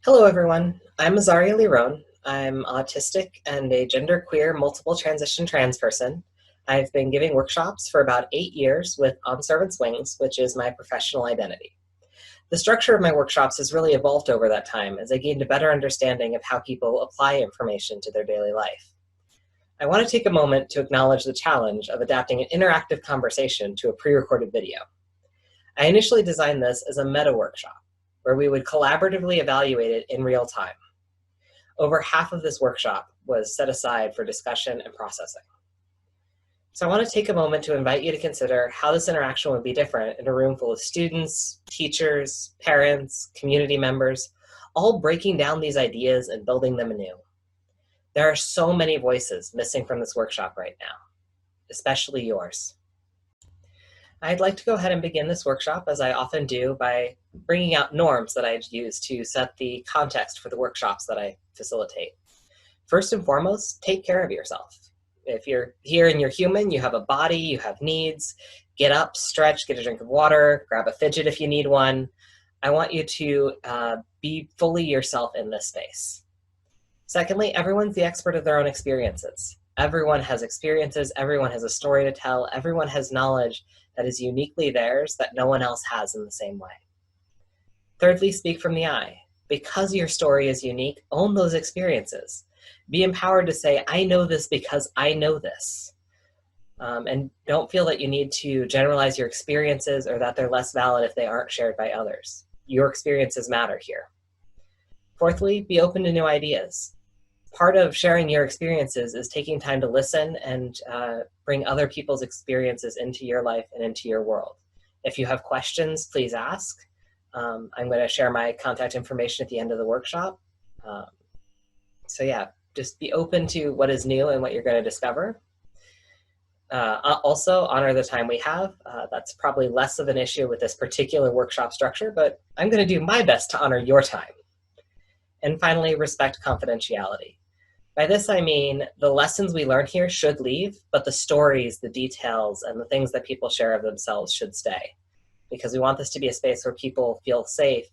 Hello, everyone. I'm Azariah Liron. I'm autistic and a genderqueer multiple transition trans person. I've been giving workshops for about 8 years with On Servants Wings, which is my professional identity. The structure of my workshops has really evolved over that time as I gained a better understanding of how people apply information to their daily life. I want to take a moment to acknowledge the challenge of adapting an interactive conversation to a pre-recorded video. I initially designed this as a meta workshop, where we would collaboratively evaluate it in real time. Over half of this workshop was set aside for discussion and processing. So I want to take a moment to invite you to consider how this interaction would be different in a room full of students, teachers, parents, community members, all breaking down these ideas and building them anew. There are so many voices missing from this workshop right now, especially yours. I'd like to go ahead and begin this workshop, as I often do, by bringing out norms that I use to set the context for the workshops that I facilitate. First and foremost, take care of yourself. If you're here and you're human, you have a body, you have needs, get up, stretch, get a drink of water, grab a fidget if you need one. I want you to be fully yourself in this space. Secondly, everyone's the expert of their own experiences. Everyone has experiences, everyone has a story to tell, everyone has knowledge that is uniquely theirs that no one else has in the same way. Thirdly, speak from the I. Because your story is unique, own those experiences. Be empowered to say, I know this because I know this. And don't feel that you need to generalize your experiences or that they're less valid if they aren't shared by others. Your experiences matter here. Fourthly, be open to new ideas. Part of sharing your experiences is taking time to listen and bring other people's experiences into your life and into your world. If you have questions, please ask. I'm going to share my contact information at the end of the workshop. So yeah, just be open to what is new and what you're going to discover. Also, honor the time we have. That's probably less of an issue with this particular workshop structure, but I'm going to do my best to honor your time. And finally, respect confidentiality. By this, I mean the lessons we learn here should leave, but the stories, the details, and the things that people share of themselves should stay. Because we want this to be a space where people feel safe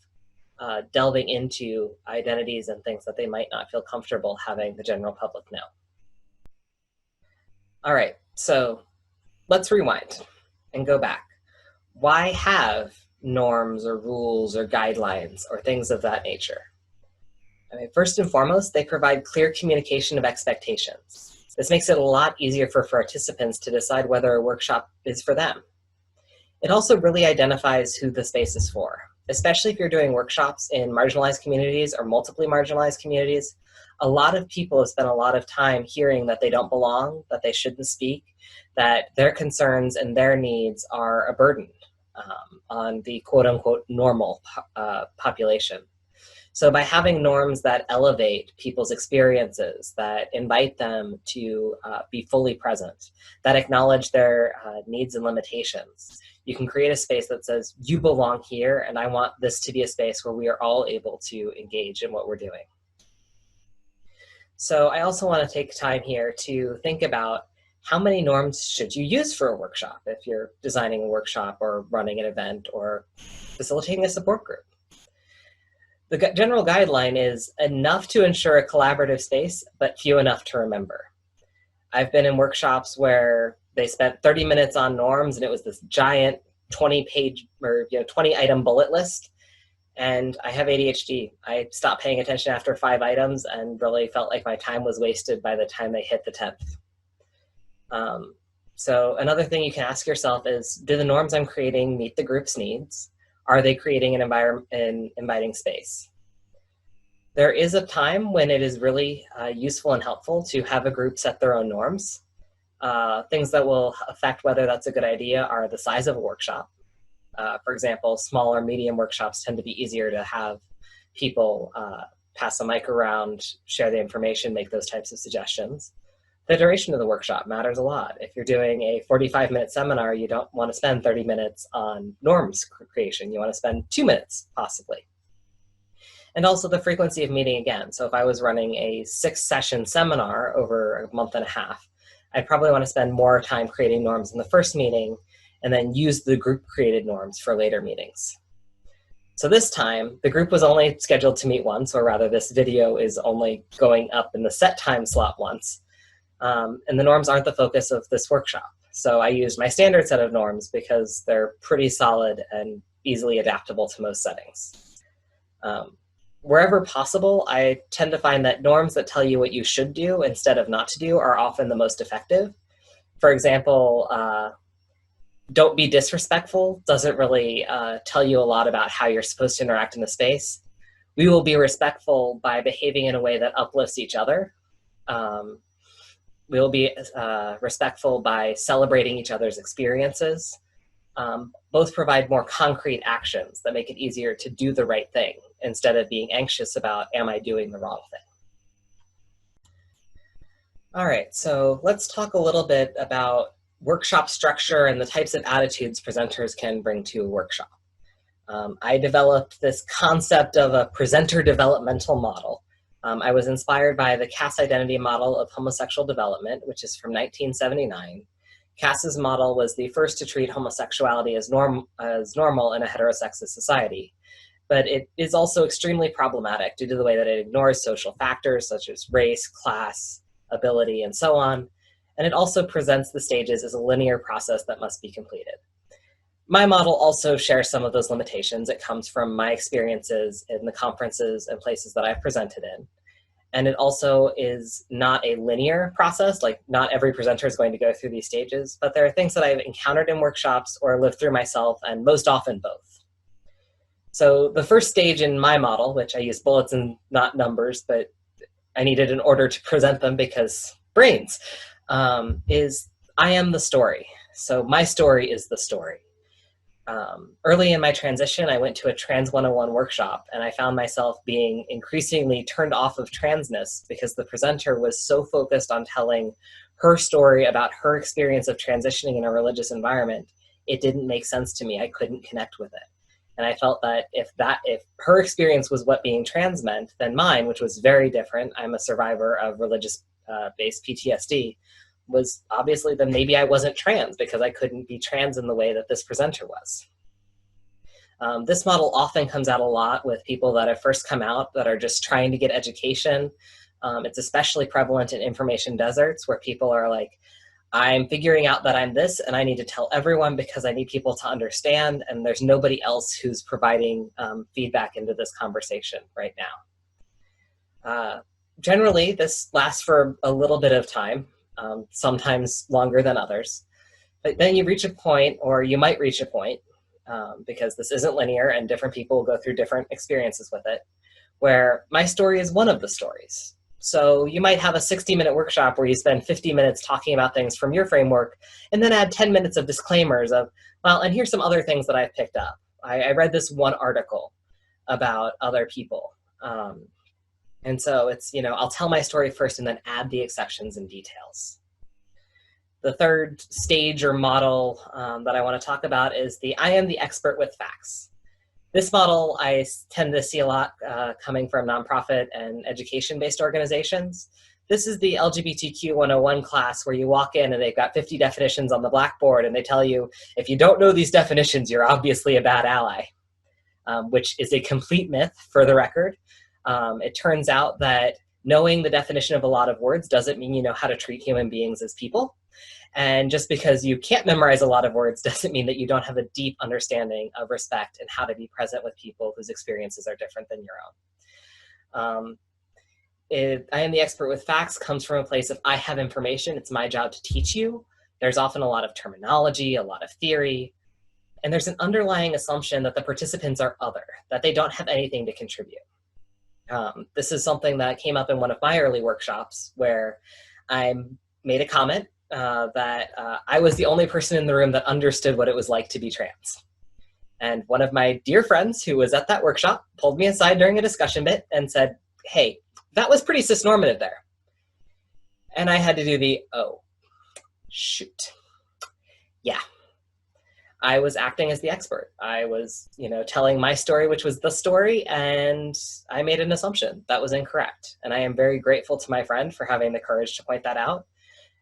delving into identities and things that they might not feel comfortable having the general public know. All right, so let's rewind and go back. Why have norms or rules or guidelines or things of that nature? I mean, first and foremost, they provide clear communication of expectations. This makes it a lot easier for participants to decide whether a workshop is for them. It also really identifies who the space is for, especially if you're doing workshops in marginalized communities or multiply marginalized communities. A lot of people have spent a lot of time hearing that they don't belong, that they shouldn't speak, that their concerns and their needs are a burden on the quote-unquote normal population. So by having norms that elevate people's experiences, that invite them to be fully present, that acknowledge their needs and limitations, you can create a space that says, you belong here, and I want this to be a space where we are all able to engage in what we're doing. So I also want to take time here to think about how many norms should you use for a workshop if you're designing a workshop or running an event or facilitating a support group. The general guideline is enough to ensure a collaborative space, but few enough to remember. I've been in workshops where they spent 30 minutes on norms and it was this giant 20-page or 20-item bullet list. And I have ADHD. I stopped paying attention after 5 items and really felt like my time was wasted by the time they hit the 10th. So another thing you can ask yourself is, do the norms I'm creating meet the group's needs? Are they creating an inviting space? There is a time when it is really useful and helpful to have a group set their own norms. Things that will affect whether that's a good idea are the size of a workshop. For example, small or medium workshops tend to be easier to have people pass a mic around, share the information, make those types of suggestions. The duration of the workshop matters a lot. If you're doing a 45-minute seminar, you don't want to spend 30 minutes on norms creation. You want to spend 2 minutes, possibly. And also the frequency of meeting again. So if I was running a 6-session seminar over a month and a half, I'd probably want to spend more time creating norms in the first meeting and then use the group-created norms for later meetings. So this time, the group was only scheduled to meet once, or rather this video is only going up in the set time slot once. And the norms aren't the focus of this workshop. So I used my standard set of norms because they're pretty solid and easily adaptable to most settings. Wherever possible, I tend to find that norms that tell you what you should do instead of not to do are often the most effective. For example, don't be disrespectful doesn't really tell you a lot about how you're supposed to interact in the space. We will be respectful by behaving in a way that uplifts each other. We will be respectful by celebrating each other's experiences. Both provide more concrete actions that make it easier to do the right thing instead of being anxious about, am I doing the wrong thing? All right, so let's talk a little bit about workshop structure and the types of attitudes presenters can bring to a workshop. I developed this concept of a presenter developmental model. I was inspired by the Cass identity model of homosexual development, which is from 1979. Cass's model was the first to treat homosexuality as normal in a heterosexist society. But it is also extremely problematic due to the way that it ignores social factors such as race, class, ability, and so on. And it also presents the stages as a linear process that must be completed. My model also shares some of those limitations. It comes from my experiences in the conferences and places that I've presented in. And it also is not a linear process, like not every presenter is going to go through these stages, but there are things that I've encountered in workshops or lived through myself, and most often both. So the first stage in my model, which I use bullets and not numbers, but I needed in order to present them because brains, is I am the story. So my story is the story. Early in my transition, I went to a Trans 101 workshop, and I found myself being increasingly turned off of transness because the presenter was so focused on telling her story about her experience of transitioning in a religious environment, it didn't make sense to me. I couldn't connect with it. And I felt that if her experience was what being trans meant, then mine, which was very different, I'm a survivor of religious-based PTSD, was obviously then maybe I wasn't trans because I couldn't be trans in the way that this presenter was. This model often comes out a lot with people that have first come out that are just trying to get education. It's especially prevalent in information deserts where people are like, I'm figuring out that I'm this and I need to tell everyone because I need people to understand, and there's nobody else who's providing feedback into this conversation right now. Generally, this lasts for a little bit of time. Sometimes longer than others. But then you reach a point, or you might reach a point, because this isn't linear and different people will go through different experiences with it, where my story is one of the stories. So you might have a 60-minute workshop where you spend 50 minutes talking about things from your framework, and then add 10 minutes of disclaimers of, well, and here's some other things that I've picked up. I read this one article about other people. And so it's, I'll tell my story first and then add the exceptions and details. The third stage or model that I want to talk about is the I am the expert with facts. This model I tend to see a lot coming from nonprofit and education-based organizations. This is the LGBTQ 101 class where you walk in and they've got 50 definitions on the blackboard and they tell you, if you don't know these definitions, you're obviously a bad ally, which is a complete myth for the record. It turns out that knowing the definition of a lot of words doesn't mean you know how to treat human beings as people. And just because you can't memorize a lot of words doesn't mean that you don't have a deep understanding of respect and how to be present with people whose experiences are different than your own. I am the expert with facts comes from a place of I have information, it's my job to teach you. There's often a lot of terminology, a lot of theory, and there's an underlying assumption that the participants are other, that they don't have anything to contribute. This is something that came up in one of my early workshops where I made a comment that I was the only person in the room that understood what it was like to be trans. And one of my dear friends who was at that workshop pulled me aside during a discussion bit and said, hey, that was pretty cisnormative there. And I had to do the, oh, shoot. Yeah. I was acting as the expert. I was, telling my story, which was the story, and I made an assumption that was incorrect. And I am very grateful to my friend for having the courage to point that out,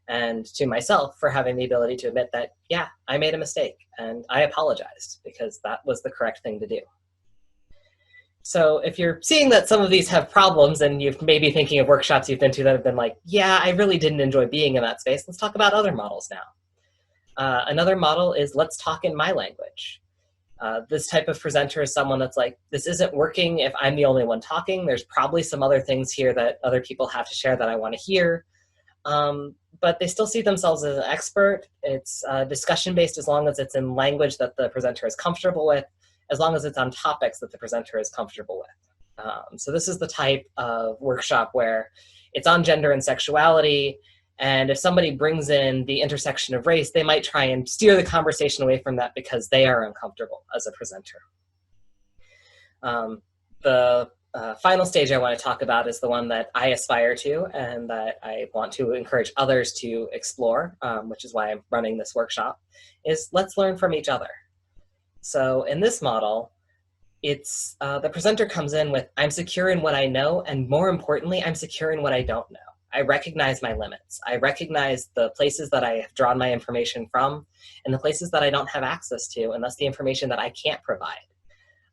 and to myself for having the ability to admit that, yeah, I made a mistake, and I apologized because that was the correct thing to do. So if you're seeing that some of these have problems and you've maybe thinking of workshops you've been to that have been like, yeah, I really didn't enjoy being in that space, let's talk about other models now. Another model is let's talk in my language. This type of presenter is someone that's like, this isn't working if I'm the only one talking. There's probably some other things here that other people have to share that I want to hear. But they still see themselves as an expert. It's discussion-based as long as it's in language that the presenter is comfortable with, as long as it's on topics that the presenter is comfortable with. So this is the type of workshop where it's on gender and sexuality, and if somebody brings in the intersection of race, they might try and steer the conversation away from that because they are uncomfortable as a presenter. The final stage I want to talk about is the one that I aspire to and that I want to encourage others to explore, which is why I'm running this workshop, is let's learn from each other. So in this model, it's the presenter comes in with, I'm secure in what I know, and more importantly, I'm secure in what I don't know. I recognize my limits. I recognize the places that I have drawn my information from and the places that I don't have access to, and thus the information that I can't provide.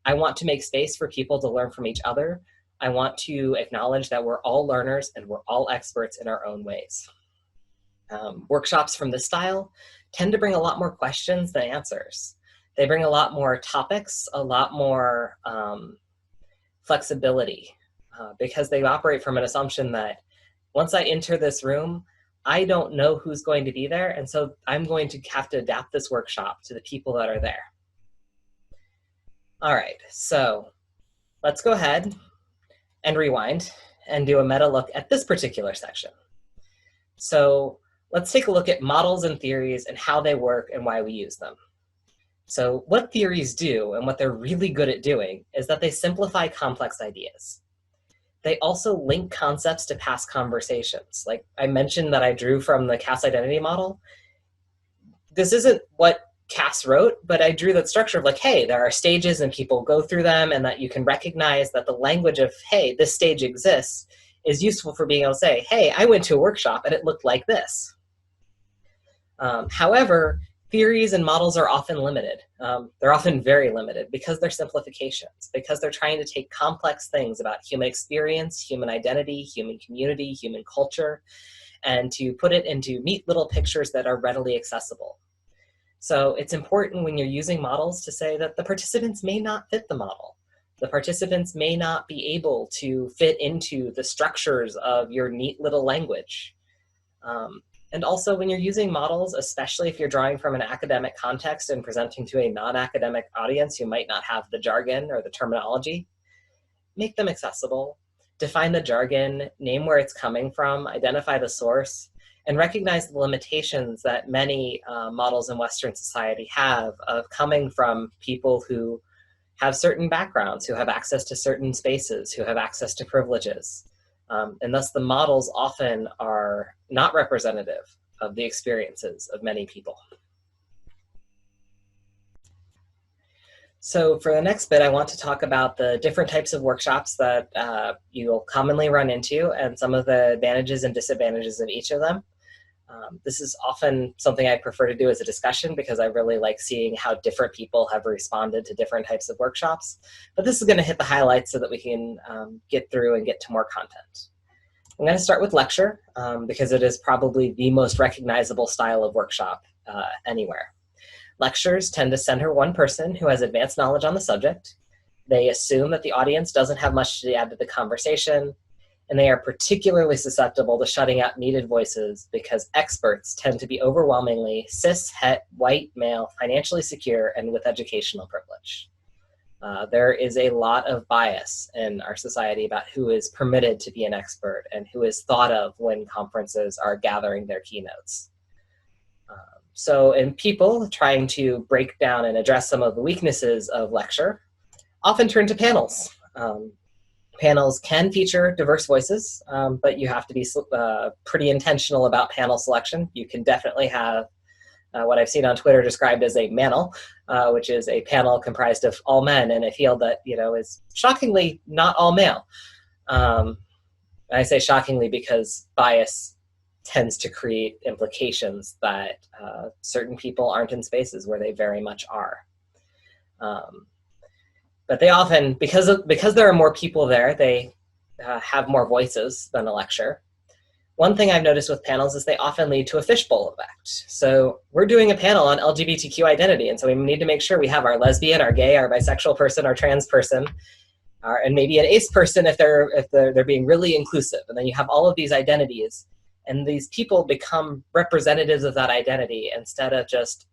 I want to make space for people to learn from each other. I want to acknowledge that we're all learners and we're all experts in our own ways. Workshops from this style tend to bring a lot more questions than answers. They bring a lot more topics, a lot more flexibility, because they operate from an assumption that once I enter this room, I don't know who's going to be there, and so I'm going to have to adapt this workshop to the people that are there. All right, so let's go ahead and rewind and do a meta look at this particular section. So let's take a look at models and theories and how they work and why we use them. So what theories do and what they're really good at doing is that they simplify complex ideas. They also link concepts to past conversations. Like I mentioned that I drew from the Cass identity model. This isn't what Cass wrote, but I drew that structure of like, hey, there are stages and people go through them, and that you can recognize that the language of, hey, this stage exists is useful for being able to say, hey, I went to a workshop and it looked like this. However, theories and models are often limited. They're often very limited because they're simplifications, because they're trying to take complex things about human experience, human identity, human community, human culture, and to put it into neat little pictures that are readily accessible. So it's important when you're using models to say that the participants may not fit the model. The participants may not be able to fit into the structures of your neat little language. And also when you're using models, especially if you're drawing from an academic context and presenting to a non-academic audience who might not have the jargon or the terminology, make them accessible, define the jargon, name where it's coming from, identify the source, and recognize the limitations that many models in Western society have of coming from people who have certain backgrounds, who have access to certain spaces, who have access to privileges. And thus the models often are not representative of the experiences of many people. So for the next bit, I want to talk about the different types of workshops that you'll commonly run into and some of the advantages and disadvantages of each of them. This is often something I prefer to do as a discussion because I really like seeing how different people have responded to different types of workshops. But this is going to hit the highlights so that we can get through and get to more content. I'm going to start with lecture because it is probably the most recognizable style of workshop anywhere. Lectures tend to center one person who has advanced knowledge on the subject. They assume that the audience doesn't have much to add to the conversation, and they are particularly susceptible to shutting out needed voices because experts tend to be overwhelmingly cis, het, white, male, financially secure, and with educational privilege. There is a lot of bias in our society about who is permitted to be an expert and who is thought of when conferences are gathering their keynotes. So in people trying to break down and address some of the weaknesses of lecture, often turn to panels. Panels can feature diverse voices, but you have to be pretty intentional about panel selection. You can definitely have what I've seen on Twitter described as a manel, which is a panel comprised of all men in a field that is shockingly not all male. I say shockingly because bias tends to create implications that certain people aren't in spaces where they very much are. But they often, because there are more people there, they have more voices than a lecture. One thing I've noticed with panels is they often lead to a fishbowl effect. So we're doing a panel on LGBTQ identity, and so we need to make sure we have our lesbian, our gay, our bisexual person, our trans person, and maybe an ace person if they're being really inclusive. And then you have all of these identities, and these people become representatives of that identity instead of just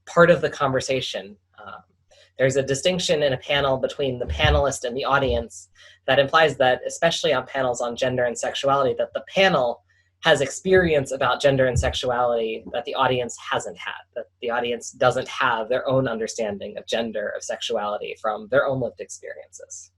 part of the conversation. There's a distinction in a panel between the panelist and the audience that implies that, especially on panels on gender and sexuality, that the panel has experience about gender and sexuality that the audience hasn't had, that the audience doesn't have their own understanding of gender, of sexuality from their own lived experiences.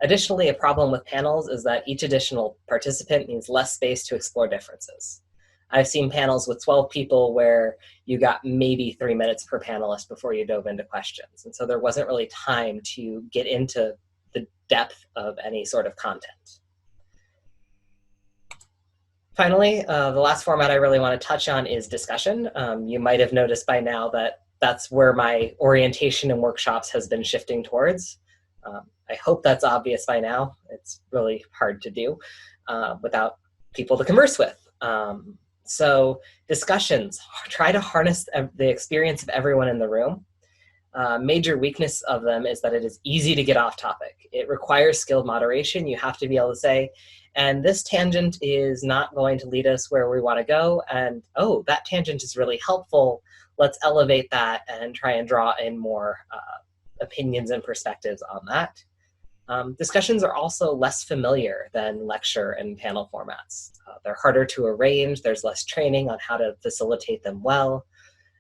Additionally, a problem with panels is that each additional participant needs less space to explore differences. I've seen panels with 12 people where you got maybe 3 minutes per panelist before you dove into questions. And so there wasn't really time to get into the depth of any sort of content. Finally, the last format I really want to touch on is discussion. You might have noticed by now that that's where my orientation in workshops has been shifting towards. I hope that's obvious by now. It's really hard to do without people to converse with. So discussions, try to harness the experience of everyone in the room. Major weakness of them is that it is easy to get off topic. It requires skilled moderation. You have to be able to say, and this tangent is not going to lead us where we want to go, and oh, that tangent is really helpful. Let's elevate that and try and draw in more opinions and perspectives on that. Discussions are also less familiar than lecture and panel formats. They're harder to arrange, there's less training on how to facilitate them well.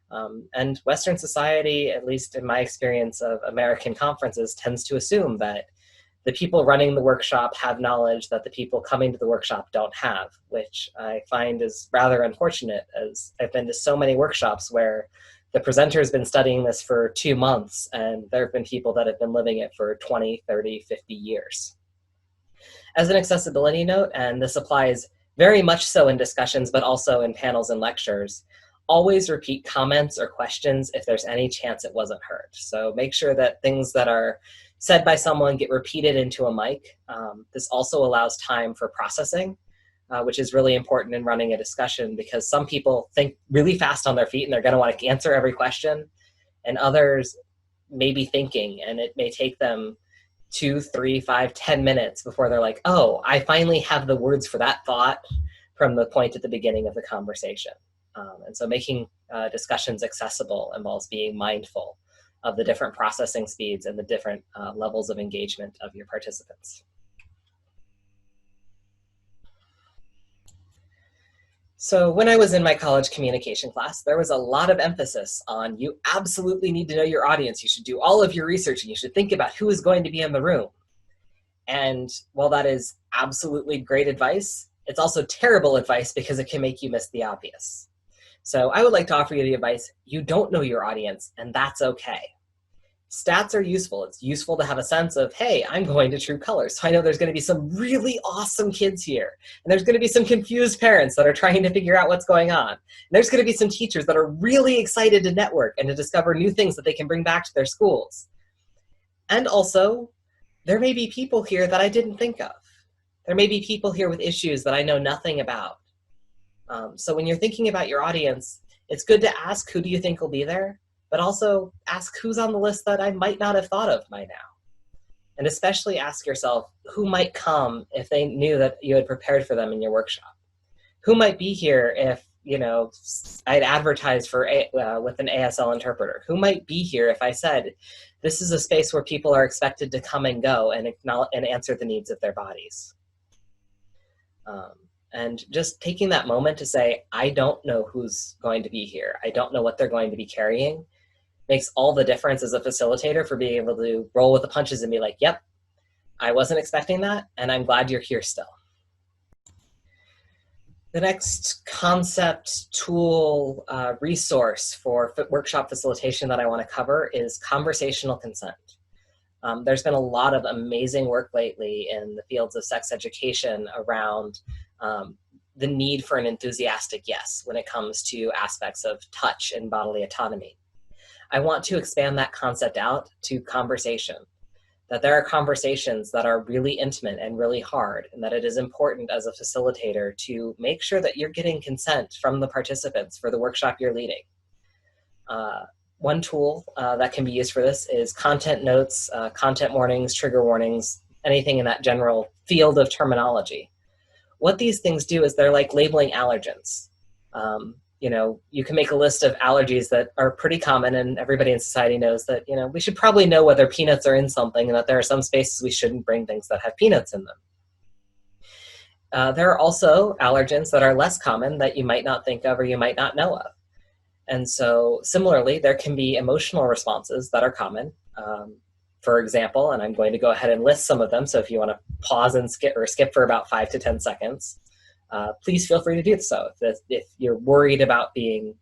And Western society, at least in my experience of American conferences, tends to assume that the people running the workshop have knowledge that the people coming to the workshop don't have, which I find is rather unfortunate, as I've been to so many workshops where the presenter has been studying this for 2 months, and there have been people that have been living it for 20, 30, 50 years. As an accessibility note, and this applies very much so in discussions, but also in panels and lectures, always repeat comments or questions if there's any chance it wasn't heard. So make sure that things that are said by someone get repeated into a mic. This also allows time for processing, which is really important in running a discussion, because some people think really fast on their feet and they're going to want to answer every question, and others may be thinking, and it may take them 2, 3, 5, 10 minutes before they're like, oh, I finally have the words for that thought from the point at the beginning of the conversation. And so making discussions accessible involves being mindful of the different processing speeds and the different levels of engagement of your participants. So when I was in my college communication class, there was a lot of emphasis on you absolutely need to know your audience. You should do all of your research and you should think about who is going to be in the room. And while that is absolutely great advice, it's also terrible advice because it can make you miss the obvious. So I would like to offer you the advice, you don't know your audience, and that's okay. Stats are useful. It's useful to have a sense of, hey, I'm going to True Colors, so I know there's going to be some really awesome kids here. And there's going to be some confused parents that are trying to figure out what's going on. And there's going to be some teachers that are really excited to network and to discover new things that they can bring back to their schools. And also, there may be people here that I didn't think of. There may be people here with issues that I know nothing about. So when you're thinking about your audience, it's good to ask, who do you think will be there? But also ask who's on the list that I might not have thought of by now. And especially ask yourself, who might come if they knew that you had prepared for them in your workshop? Who might be here if, you know, I'd advertised for with an ASL interpreter? Who might be here if I said, this is a space where people are expected to come and go and acknowledge and answer the needs of their bodies? And just taking that moment to say, I don't know who's going to be here. I don't know what they're going to be carrying, makes all the difference as a facilitator for being able to roll with the punches and be like, yep, I wasn't expecting that, and I'm glad you're here still. The next concept, tool, resource for workshop facilitation that I want to cover is conversational consent. There's been a lot of amazing work lately in the fields of sex education around the need for an enthusiastic yes when it comes to aspects of touch and bodily autonomy. I want to expand that concept out to conversation, that there are conversations that are really intimate and really hard, and that it is important as a facilitator to make sure that you're getting consent from the participants for the workshop you're leading. One tool that can be used for this is content notes, content warnings, trigger warnings, anything in that general field of terminology. What these things do is they're like labeling allergens. You know, you can make a list of allergies that are pretty common, and everybody in society knows that, you know, we should probably know whether peanuts are in something, and that there are some spaces we shouldn't bring things that have peanuts in them. There are also allergens that are less common that you might not think of or you might not know of. And so similarly, there can be emotional responses that are common. For example, and I'm going to go ahead and list some of them, so if you want to pause and skip for about 5 to 10 seconds, please feel free to do so. If you're worried about being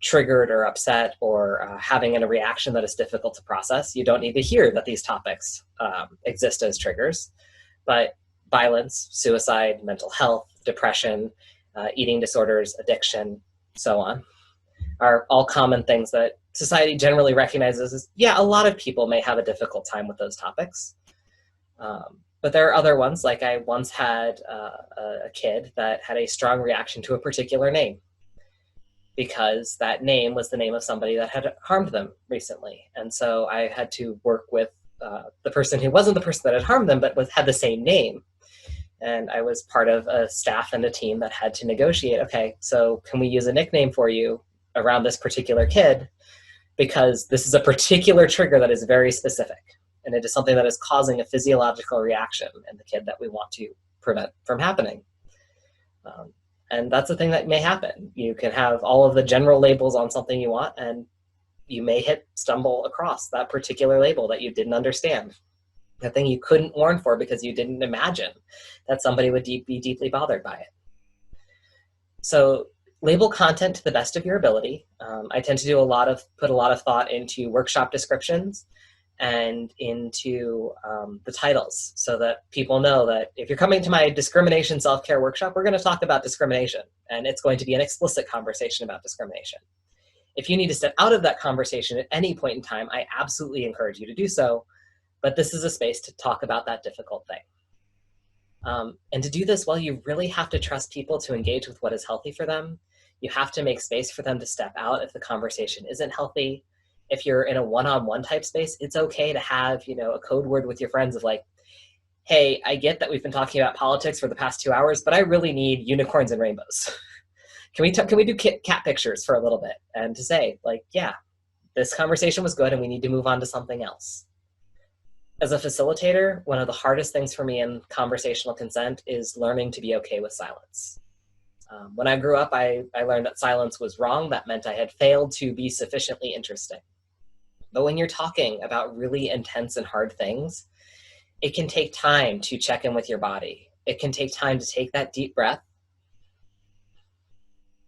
triggered or upset or having a reaction that is difficult to process, you don't need to hear that these topics exist as triggers. But violence, suicide, mental health, depression, eating disorders, addiction, so on, are all common things that society generally recognizes as, yeah, a lot of people may have a difficult time with those topics. But there are other ones, like I once had a kid that had a strong reaction to a particular name because that name was the name of somebody that had harmed them recently. And so I had to work with the person who wasn't the person that had harmed them, but had the same name. And I was part of a staff and a team that had to negotiate, okay, so can we use a nickname for you around this particular kid, because this is a particular trigger that is very specific, and it is something that is causing a physiological reaction in the kid that we want to prevent from happening. And that's the thing that may happen. You can have all of the general labels on something you want, and you may stumble across that particular label that you didn't understand, that thing you couldn't warn for because you didn't imagine that somebody would be deeply bothered by it. So label content to the best of your ability. I tend to put a lot of thought into workshop descriptions and into the titles, so that people know that if you're coming to my discrimination self-care workshop, we're going to talk about discrimination, and it's going to be an explicit conversation about discrimination. If you need to step out of that conversation at any point in time, I absolutely encourage you to do so, but this is a space to talk about that difficult thing. And to do this well, you really have to trust people to engage with what is healthy for them. You have to make space for them to step out if the conversation isn't healthy. If you're in a one-on-one type space, it's okay to have, you know, a code word with your friends of like, hey, I get that we've been talking about politics for the past 2 hours, but I really need unicorns and rainbows. Can we do cat pictures for a little bit? And to say, like, yeah, this conversation was good and we need to move on to something else. As a facilitator, one of the hardest things for me in conversational consent is learning to be okay with silence. When I grew up, I learned that silence was wrong. That meant I had failed to be sufficiently interesting. But when you're talking about really intense and hard things, it can take time to check in with your body. It can take time to take that deep breath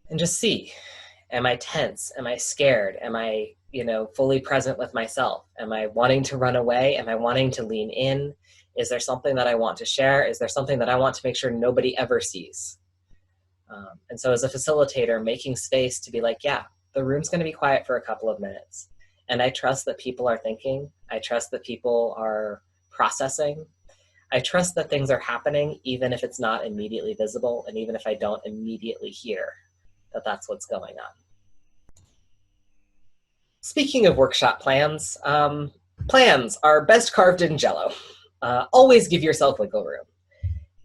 and just see, am I tense? Am I scared? Am I, you know, fully present with myself? Am I wanting to run away? Am I wanting to lean in? Is there something that I want to share? Is there something that I want to make sure nobody ever sees? And so as a facilitator, making space to be like, yeah, the room's going to be quiet for a couple of minutes. And I trust that people are thinking. I trust that people are processing. I trust that things are happening, even if it's not immediately visible, and even if I don't immediately hear that that's what's going on. Speaking of workshop plans, plans are best carved in Jello. Always give yourself wiggle room.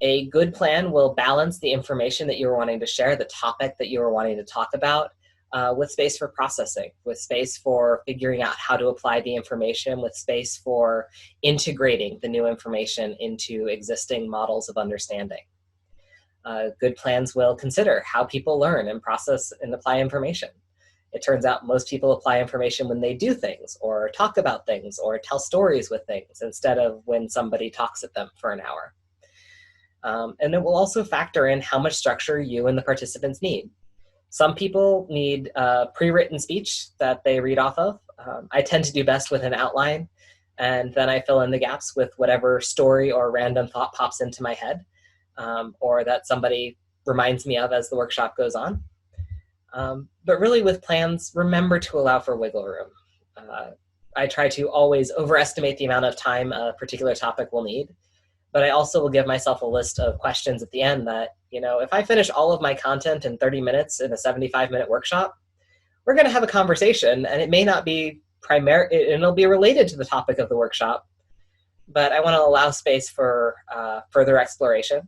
A good plan will balance the information that you're wanting to share, the topic that you are wanting to talk about, with space for processing, with space for figuring out how to apply the information, with space for integrating the new information into existing models of understanding. Good plans will consider how people learn and process and apply information. It turns out most people apply information when they do things, or talk about things, or tell stories with things, instead of when somebody talks at them for an hour. And it will also factor in how much structure you and the participants need. Some people need pre-written speech that they read off of. I tend to do best with an outline, and then I fill in the gaps with whatever story or random thought pops into my head, or that somebody reminds me of as the workshop goes on. But really with plans, remember to allow for wiggle room. I try to always overestimate the amount of time a particular topic will need, but I also will give myself a list of questions at the end that, if I finish all of my content in 30 minutes in a 75-minute workshop, we're going to have a conversation, and it may not be it'll be related to the topic of the workshop, but I want to allow space for further exploration.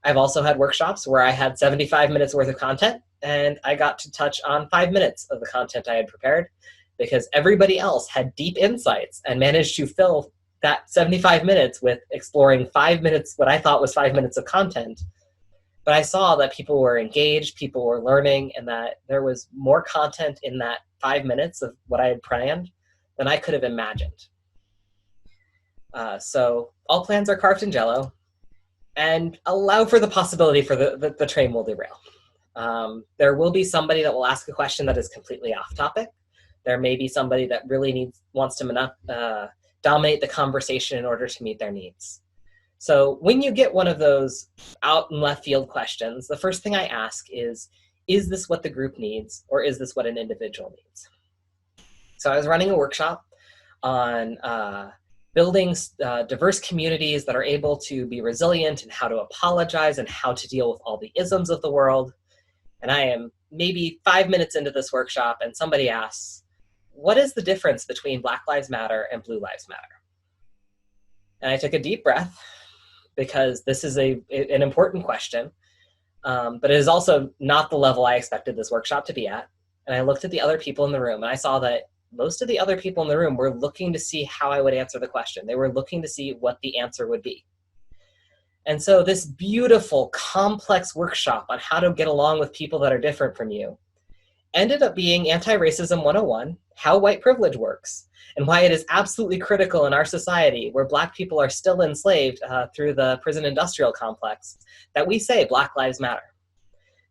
I've also had workshops where I had 75 minutes worth of content, and I got to touch on 5 minutes of the content I had prepared because everybody else had deep insights and managed to fill that 75 minutes with exploring 5 minutes, what I thought was 5 minutes of content. But I saw that people were engaged, people were learning, and that there was more content in that 5 minutes of what I had planned than I could have imagined. So all plans are carved in Jello, and allow for the possibility for the train will derail. There will be somebody that will ask a question that is completely off topic. There may be somebody that really wants to dominate the conversation in order to meet their needs. So when you get one of those out and left field questions, the first thing I ask is this what the group needs, or is this what an individual needs? So I was running a workshop on building diverse communities that are able to be resilient and how to apologize and how to deal with all the isms of the world. And I am maybe 5 minutes into this workshop and somebody asks, what is the difference between Black Lives Matter and Blue Lives Matter? And I took a deep breath because this is an important question, but it is also not the level I expected this workshop to be at. And I looked at the other people in the room and I saw that most of the other people in the room were looking to see how I would answer the question. They were looking to see what the answer would be. And so this beautiful, complex workshop on how to get along with people that are different from you ended up being Anti-Racism 101, how white privilege works, and why it is absolutely critical in our society, where Black people are still enslaved through the prison industrial complex, that we say Black Lives Matter,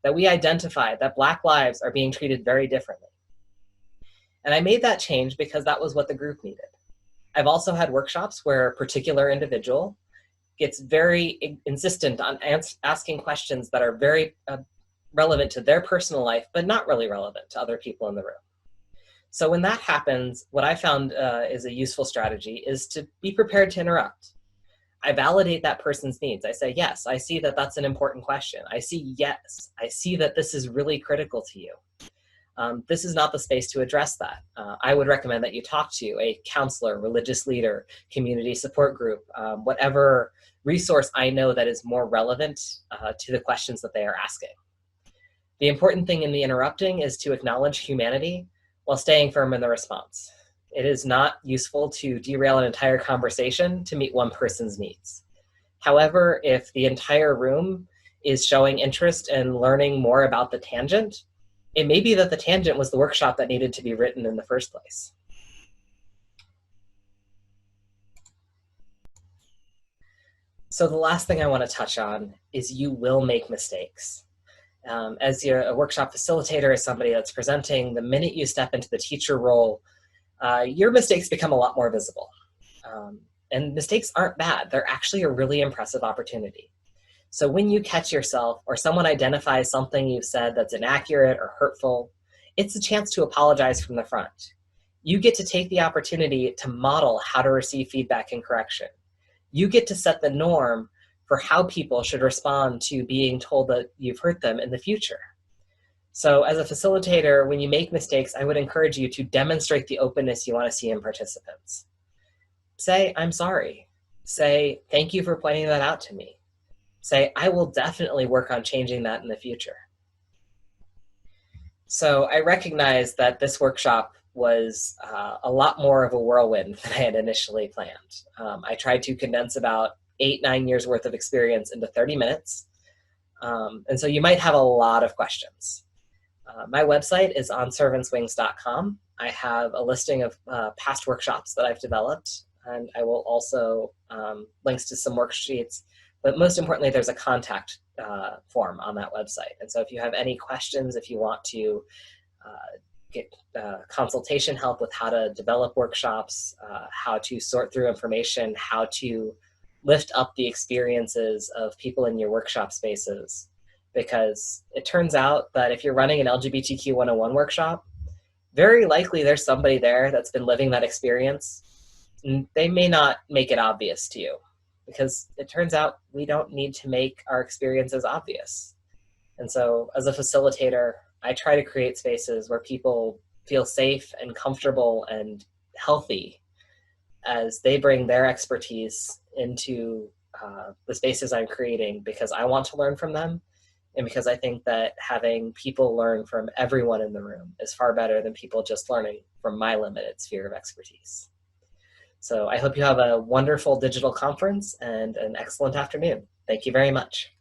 that we identify that Black lives are being treated very differently. And I made that change because that was what the group needed. I've also had workshops where a particular individual gets very insistent on asking questions that are very relevant to their personal life, but not really relevant to other people in the room. So when that happens, what I found is a useful strategy is to be prepared to interrupt. I validate that person's needs. I say, yes, I see that that's an important question. I see that this is really critical to you. This is not the space to address that. I would recommend that you talk to a counselor, religious leader, community support group, whatever resource I know that is more relevant to the questions that they are asking. The important thing in the interrupting is to acknowledge humanity while staying firm in the response. It is not useful to derail an entire conversation to meet one person's needs. However, if the entire room is showing interest in learning more about the tangent, it may be that the tangent was the workshop that needed to be written in the first place. So the last thing I want to touch on is you will make mistakes. As a workshop facilitator, as somebody that's presenting, the minute you step into the teacher role, your mistakes become a lot more visible. And mistakes aren't bad. They're actually a really impressive opportunity. So when you catch yourself or someone identifies something you've said that's inaccurate or hurtful, it's a chance to apologize from the front. You get to take the opportunity to model how to receive feedback and correction. You get to set the norm for how people should respond to being told that you've hurt them in the future. So as a facilitator, when you make mistakes, I would encourage you to demonstrate the openness you want to see in participants. Say, I'm sorry. Say, thank you for pointing that out to me. Say, I will definitely work on changing that in the future. So I recognize that this workshop was a lot more of a whirlwind than I had initially planned. I tried to condense about 8-9 years worth of experience into 30 minutes. And so you might have a lot of questions. My website is onservantswings.com. I have a listing of past workshops that I've developed, and I will also links to some worksheets. But most importantly, there's a contact form on that website. And so if you have any questions, if you want to get consultation help with how to develop workshops, how to sort through information, how to lift up the experiences of people in your workshop spaces. Because it turns out that if you're running an LGBTQ 101 workshop, very likely there's somebody there that's been living that experience. And they may not make it obvious to you, because it turns out we don't need to make our experiences obvious. And so as a facilitator, I try to create spaces where people feel safe and comfortable and healthy as they bring their expertise into the spaces I'm creating, because I want to learn from them, and because I think that having people learn from everyone in the room is far better than people just learning from my limited sphere of expertise. So I hope you have a wonderful digital conference and an excellent afternoon. Thank you very much.